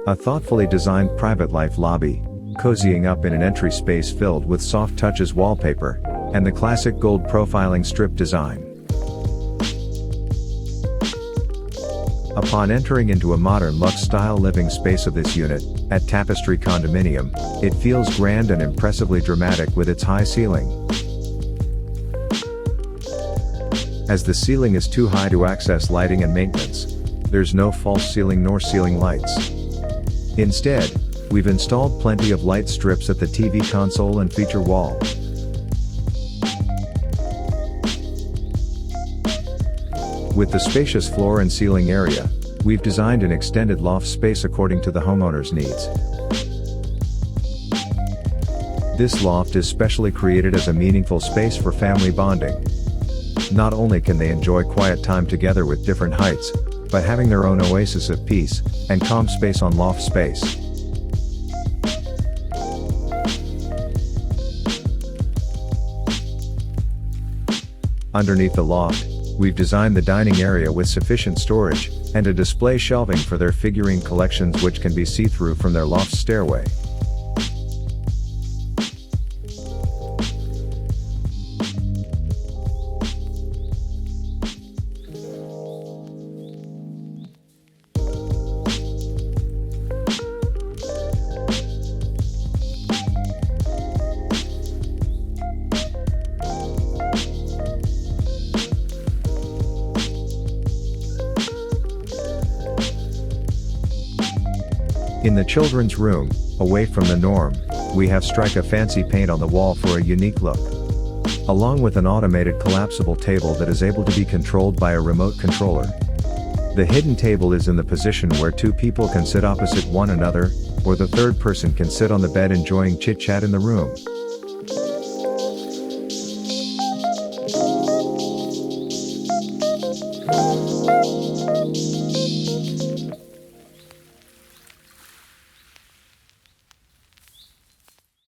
A thoughtfully designed private life lobby, cozying up in an entry space filled with soft touches wallpaper, and the classic gold profiling strip design. Upon entering into a modern luxe style living space of this unit, at Tapestry Condominium, it feels grand and impressively dramatic with its high ceiling. As the ceiling is too high to access lighting and maintenance, there's no false ceiling nor ceiling lights. Instead, we've installed plenty of light strips at the TV console and feature wall. With the spacious floor and ceiling area, we've designed an extended loft space according to the homeowner's needs. This loft is specially created as a meaningful space for family bonding. Not only can they enjoy quiet time together with different heights, but having their own oasis of peace and calm space on loft space. Underneath the loft, we've designed the dining area with sufficient storage, and a display shelving for their figurine collections which can be see-through from their loft stairway. In the children's room, away from the norm, we have Strike a Fancy paint on the wall for a unique look. Along with an automated collapsible table that is able to be controlled by a remote controller. The hidden table is in the position where two people can sit opposite one another, or the third person can sit on the bed enjoying chit-chat in the room.